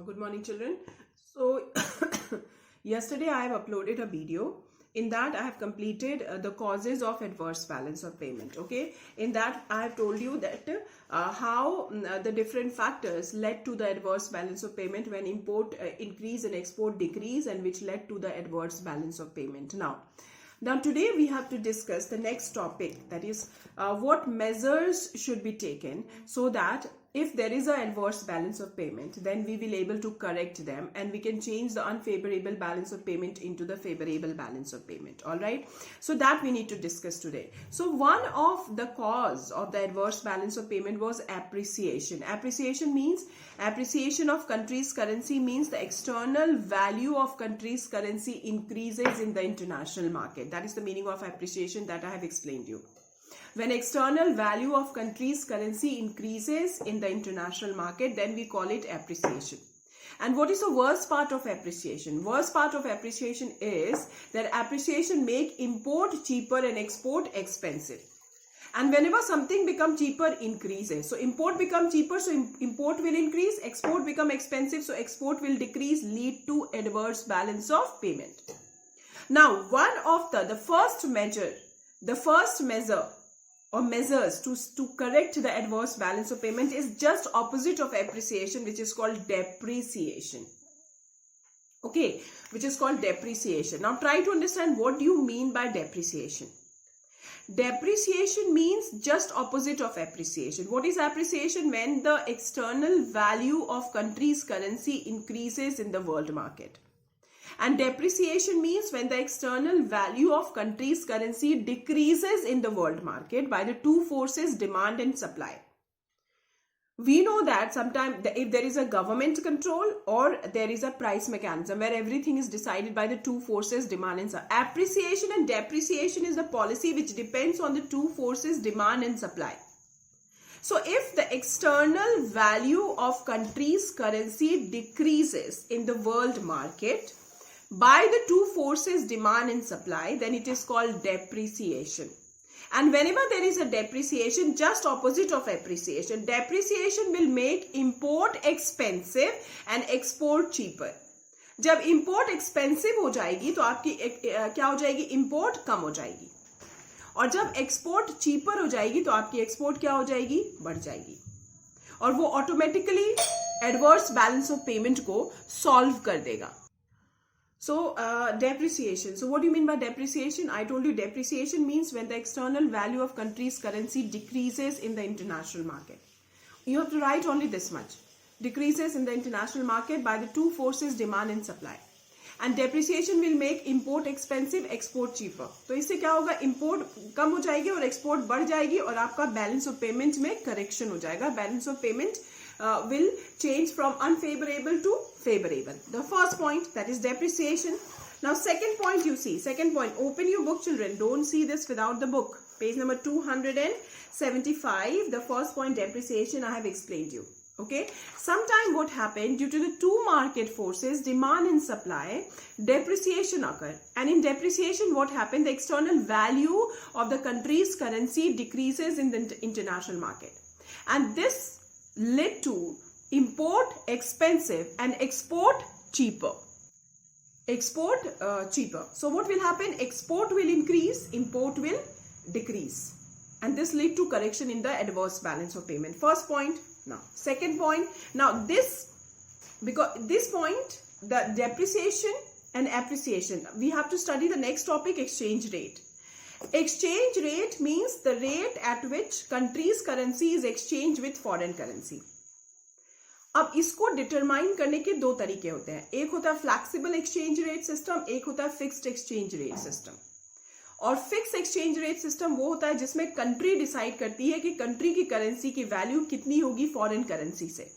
Good morning, children. So yesterday I have uploaded a video. In that I have completed the causes of adverse balance of payment. Okay, in that I have told you that how the different factors led to the adverse balance of payment when import increase and export decrease, and which led to the adverse balance of payment. Now today we have to discuss the next topic, that is what measures should be taken so that if there is an adverse balance of payment, then we will able to correct them and we can change the unfavorable balance of payment into the favorable balance of payment. All right, so that we need to discuss today. So one of the cause of the adverse balance of payment was appreciation. Appreciation means appreciation of country's currency, means the external value of country's currency increases in the international market. That is the meaning of appreciation that I have explained you. When external value of country's currency increases in the international market, then we call it appreciation. And what is the worst part of appreciation? Worst part of appreciation is that appreciation make import cheaper and export expensive. And whenever something become cheaper, increases. So import become cheaper, so import will increase. Export become expensive, so export will decrease, lead to adverse balance of payment. Now, one of the first measure or measures to correct the adverse balance of payment is just opposite of appreciation, which is called depreciation. Okay, which is called depreciation. Now try to understand what do you mean by depreciation. Depreciation means just opposite of appreciation. What is appreciation? When the external value of country's currency increases in the world market. And depreciation means when the external value of country's currency decreases in the world market by the two forces, demand and supply. We know that sometimes if there is a government control or there is a price mechanism where everything is decided by the two forces, demand and supply. Appreciation and depreciation is the policy which depends on the two forces, demand and supply. So if the external value of country's currency decreases in the world market by the two forces, demand and supply, then it is called depreciation. And whenever there is a depreciation, just opposite of appreciation, depreciation will make import expensive and export cheaper. जब import expensive हो जाएगी तो आपकी क्या हो जाएगी? Import कम हो जाएगी. और जब export cheaper हो जाएगी तो आपकी export क्या हो जाएगी? बढ़ जाएगी. और वो automatically adverse balance of payment को solve कर देगा. So depreciation. So what do you mean by depreciation? I told you depreciation means when the external value of country's currency decreases in the international market. You have to write only this much. Decreases in the international market by the two forces, demand and supply. And depreciation will make import expensive, export cheaper. तो इससे क्या होगा? Import कम हो जाएगी और export बढ़ जाएगी और आपका balance of payment में correction हो जाएगा. Balance of payment will change from unfavorable to favorable. The first point, that is depreciation. Now second point, you see. Second point, open your book, children. Don't see this without the book. Page number 275. The first point, depreciation, I have explained you. Okay. Sometime what happened, due to the two market forces, demand and supply, depreciation occurred. And in depreciation, what happened? The external value of the country's currency decreases in the international market. And this led to import expensive and export cheaper. Export cheaper. So what will happen? Export will increase, import will decrease. And this lead to correction in the adverse balance of payment. First point. Now, second point. Now because this point, the depreciation and appreciation, we have to study the next topic, exchange rate. Exchange rate means the rate at which country's currency is exchanged with foreign currency. अब इसको determine करने के दो तरीके होते हैं. एक होता है फ्लेक्सिबल एक्सचेंज रेट सिस्टम, एक होता है फिक्स्ड एक्सचेंज रेट सिस्टम. और फिक्स एक्सचेंज रेट सिस्टम वो होता है जिसमें कंट्री डिसाइड करती है कि कंट्री की करेंसी की वैल्यू कितनी होगी फॉरेन करेंसी से.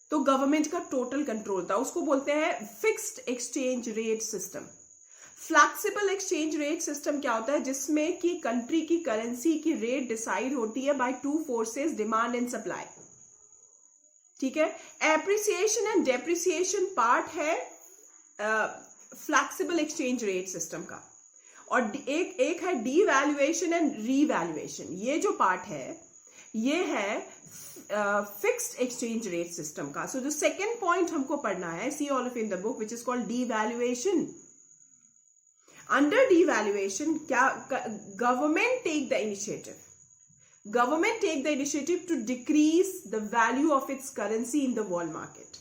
तो गवर्नमेंट का टोटल कंट्रोल था, उसको बोलते हैं fixed exchange rate system. Flexible exchange rate system क्या होता है? जिसमें कि कंट्री की करेंसी की रेट डिसाइड होती है by two forces, demand and supply. ठीक है. एप्रिसिएशन एंड डेप्रिसिएशन पार्ट है फ्लेक्सिबल एक्सचेंज रेट सिस्टम का. और एक है डीवैल्यूएशन एंड रीवैल्यूएशन. ये जो पार्ट है ये है फिक्स्ड एक्सचेंज रेट सिस्टम का. सो जो सेकेंड पॉइंट हमको पढ़ना है, see all of in the book, which is called devaluation. Under devaluation क्या government take the initiative. Government take the initiative to decrease the value of its currency in the world market.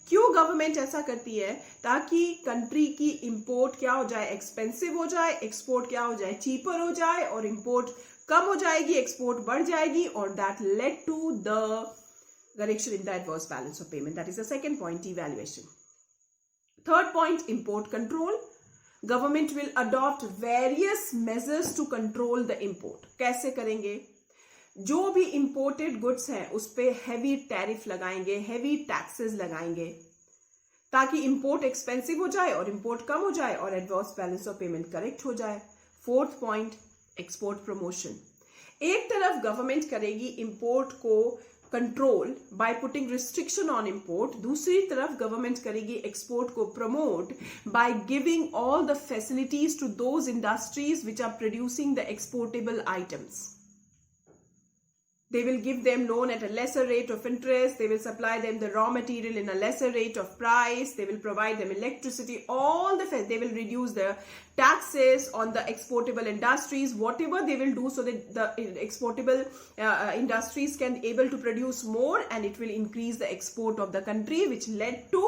क्यों government ऐसा करती है? ताकि country की import क्या हो जाए, एक्सपेंसिव हो जाए, एक्सपोर्ट क्या हो जाए, चीपर हो जाए, और इंपोर्ट कम हो जाएगी, एक्सपोर्ट बढ़ जाएगी, और that led to the correction in the adverse balance of payment. That is the second point, devaluation. Third point, import control. Government will adopt various measures to control the import. कैसे करेंगे? जो भी imported goods हैं उस पे heavy tariff लगाएंगे, heavy taxes लगाएंगे, ताकि इंपोर्ट एक्सपेंसिव हो जाए और इंपोर्ट कम हो जाए और adverse balance of payment correct हो जाए. Fourth point, export promotion. एक तरफ गवर्नमेंट करेगी इंपोर्ट को control by putting restriction on import, दूसरी तरफ गवर्नमेंट करेगी एक्सपोर्ट को promote by giving all the facilities to those industries which are producing the exportable items. They will give them loan at a lesser rate of interest. They will supply them the raw material in a lesser rate of price. They will provide them electricity. They will reduce the taxes on the exportable industries. Whatever they will do so that the exportable industries can able to produce more, and it will increase the export of the country, which led to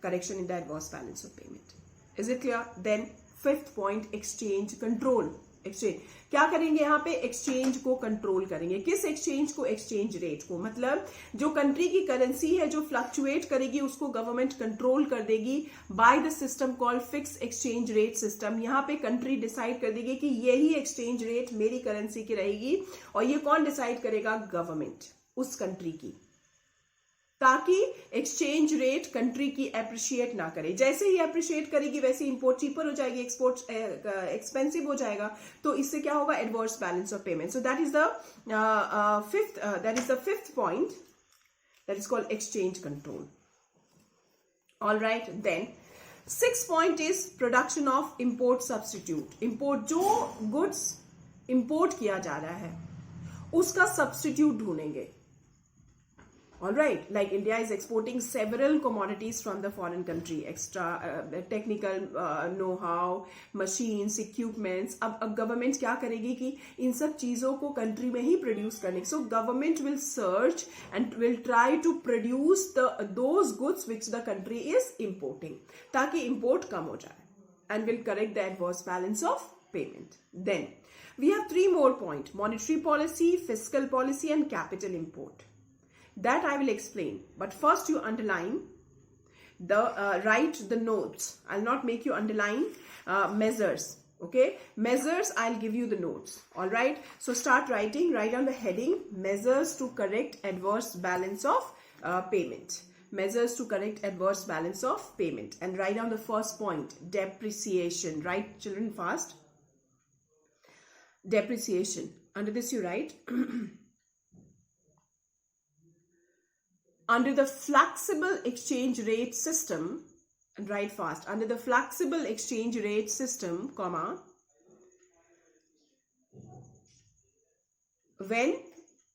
correction in the adverse balance of payment. Is it clear? Then fifth point, exchange control. Exchange क्या करेंगे? यहाँ पे exchange को control करेंगे. किस exchange को? Exchange rate को. मतलब जो कंट्री की करेंसी है जो फ्लक्चुएट करेगी उसको गवर्नमेंट कंट्रोल कर देगी by the system called fix exchange rate system. यहाँ पे कंट्री डिसाइड कर देगी कि यही एक्सचेंज रेट मेरी करेंसी की रहेगी, और ये कौन डिसाइड करेगा? गवर्नमेंट उस कंट्री की, ताकि एक्सचेंज रेट कंट्री की एप्रिशिएट ना करे. जैसे ही एप्रिशिएट करेगी वैसे इंपोर्ट चीपर हो जाएगी, एक्सपोर्ट एक्सपेंसिव हो जाएगा, तो इससे क्या होगा? Adverse balance of payment. So that is the fifth point, that is called exchange control. All right. Then six point is production of import substitute. Import, जो गुड्स इंपोर्ट किया जा रहा है उसका सब्सटीट्यूट ढूंढेंगे. All right, like India is exporting several commodities from the foreign country, extra technical know-how, machines, equipments. अब government क्या करेगी कि इन सब चीजों को कंट्री में ही प्रोड्यूस करने. So government will search and will try to produce those goods which the country is importing, ताकि इंपोर्ट कम हो जाए, and will correct the adverse balance of payment. Then we have three more point, monetary policy, fiscal policy and capital import. That I will explain, but first you underline the write the notes. I'll not make you underline measures. Okay, measures, I'll give you the notes. All right, so start writing. Write down the heading, measures to correct adverse balance of payment. Measures to correct adverse balance of payment, and write down the first point, depreciation. Write, children, fast. Depreciation. Under this you write under the flexible exchange rate system, and write fast, under the flexible exchange rate system, comma, when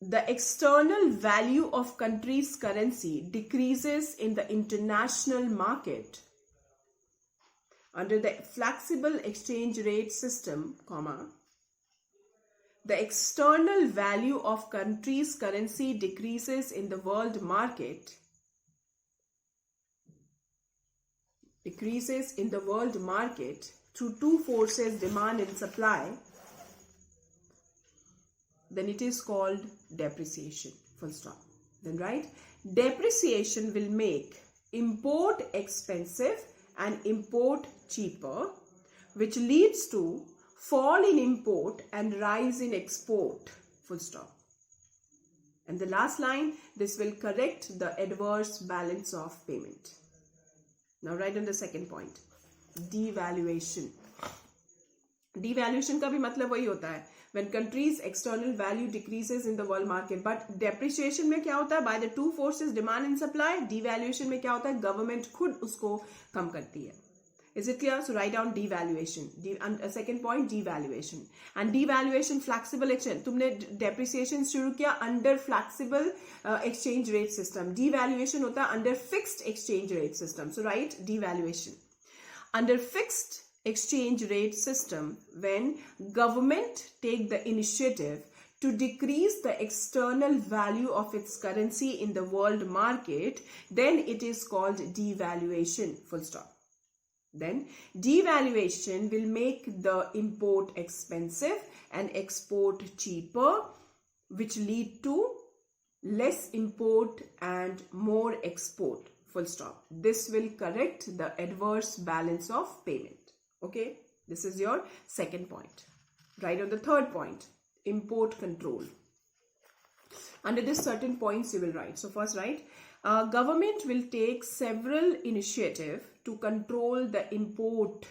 the external value of country's currency decreases in the international market, under the flexible exchange rate system, comma, the external value of country's currency decreases in the world market, through two forces, demand and supply, then it is called depreciation. Full stop. Then write, depreciation will make import expensive and import cheaper, which leads to fall in import and rise in export. Full stop. And the last line, this will correct the adverse balance of payment. Now write on the second point, devaluation. Devaluation का भी मतलब वही होता है, when country's external value decreases in the world market. But depreciation में क्या होता है? By the two forces, demand and supply. Devaluation में क्या होता है? Government खुद उसको कम करती है. Is it clear? So write down devaluation. And second point, devaluation. And devaluation, flexible exchange. तुमने depreciation शुरू किया under flexible exchange rate system. Devaluation होता है under fixed exchange rate system. So write devaluation. Under fixed exchange rate system, when government take the initiative to decrease the external value of its currency in the world market, then it is called devaluation. Full stop. Then devaluation will make the import expensive and export cheaper, which lead to less import and more export. Full stop. This will correct the adverse balance of payment. Okay, this is your second point. Right on the third point, import control. Under this certain points you will write. So first write, government will take several initiatives to control the import,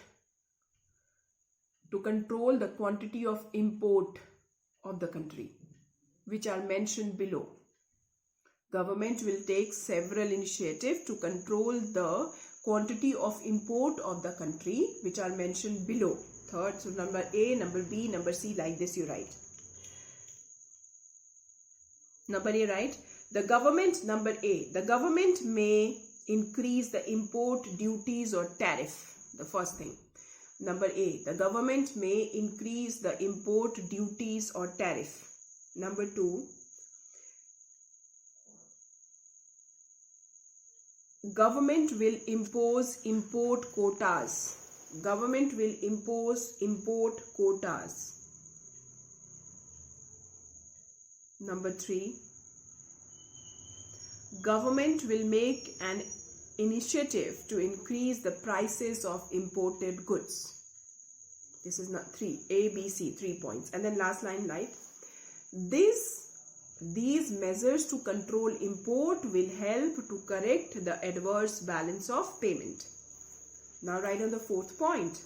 to control the quantity of import of the country, which are mentioned below. Government will take several initiatives to control the quantity of import of the country, which are mentioned below. Third, so number A, number B, number C, like this you write. Number A, write, the government, number A, the government may increase the import duties or tariff. The first thing. Number A, the government may increase the import duties or tariff. Number 2, government will impose import quotas. Government will impose import quotas. Number 3, government will make an initiative to increase the prices of imported goods. This is not 3, A, B, C, 3 points. And then last line, right? These measures to control import will help to correct the adverse balance of payment. Now write on the fourth point,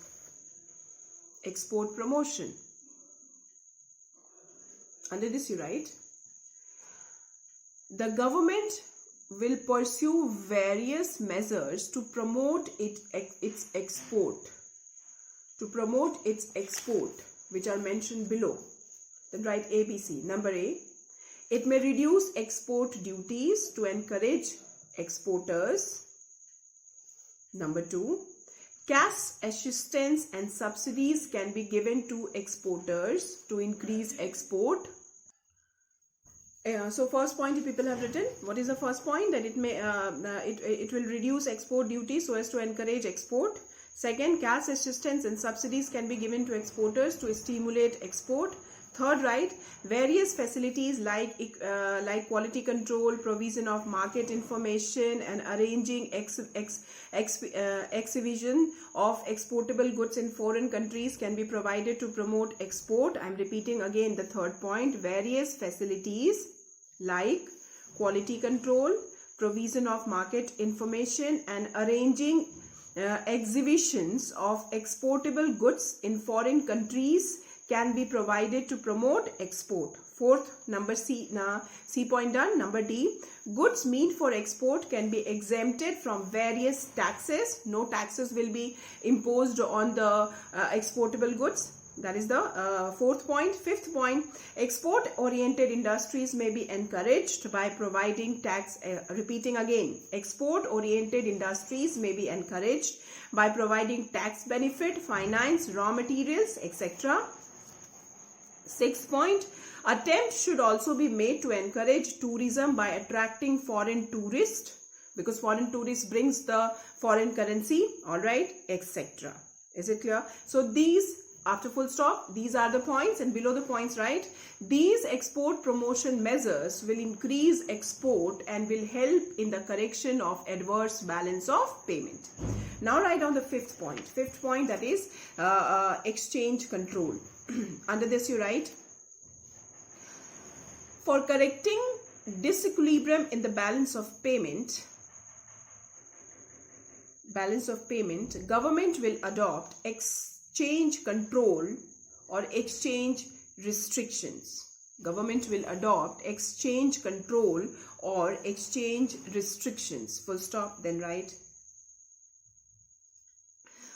export promotion. Under this you write, the government will pursue various measures to promote its export. To promote its export, which are mentioned below. Then write A, B, C. Number A, it may reduce export duties to encourage exporters. Number 2, cash assistance and subsidies can be given to exporters to increase export. So first point people have written. What is the first point? That it may it will reduce export duties so as to encourage export. Second, cash assistance and subsidies can be given to exporters to stimulate export. Third, right, various facilities like quality control, provision of market information, and arranging exhibition of exportable goods in foreign countries can be provided to promote export. I am repeating again the third point. Various facilities like quality control, provision of market information, and arranging exhibitions of exportable goods in foreign countries can be provided to promote export. Fourth, number C point done. Number D, goods meant for export can be exempted from various taxes. No taxes will be imposed on the exportable goods. That is the fourth point. Fifth point, export oriented industries may be encouraged by providing tax, repeating again, export oriented industries may be encouraged by providing tax benefit, finance, raw materials, etc. Sixth point, attempts should also be made to encourage tourism by attracting foreign tourists, because foreign tourists brings the foreign currency, all right, etc. Is it clear? So these, after full stop, these are the points, and below the points, right, these export promotion measures will increase export and will help in the correction of adverse balance of payment. Now write down the fifth point. Fifth point, that is exchange control. Under this you write, for correcting disequilibrium in the balance of payment, government will adopt exchange control or exchange restrictions. Government will adopt exchange control or exchange restrictions. Full stop, then write.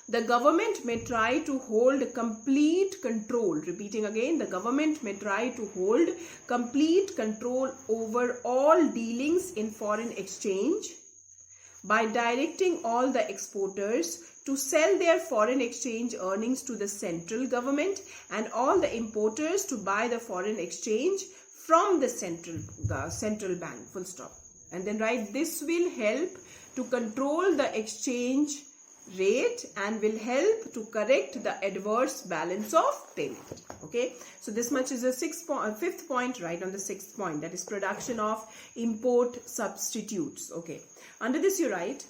the government may try to hold complete control. Repeating again, the government may try to hold complete control over all dealings in foreign exchange by directing all the exporters to sell their foreign exchange earnings to the central government and all the importers to buy the foreign exchange from the central bank, full stop. And then write, this will help to control the exchange rate and will help to correct the adverse balance of payment. Okay, so this much is the fifth point. Right on the sixth point, that is production of import substitutes. Okay, under this you write,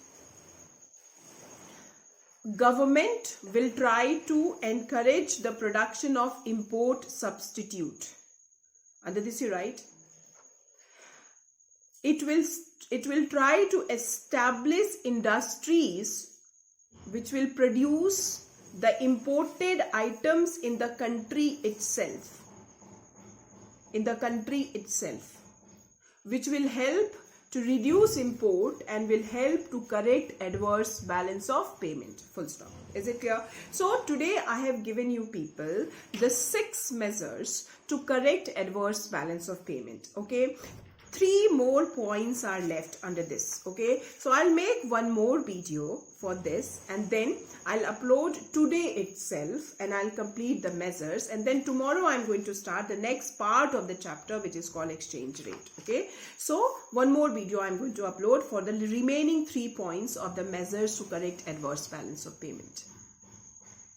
government will try to encourage the production of import substitute. Under this you write, it will try to establish industries which will produce the imported items in the country itself. Which will help to reduce import and will help to correct adverse balance of payment. Full stop. Is it clear? So today I have given you people the 6 measures to correct adverse balance of payment. Okay. 3 more points are left under this. Okay, so I'll make one more video for this and then I'll upload today itself and I'll complete the measures, and then tomorrow I'm going to start the next part of the chapter, which is called exchange rate. Okay, so one more video I'm going to upload for the remaining 3 points of the measures to correct adverse balance of payment.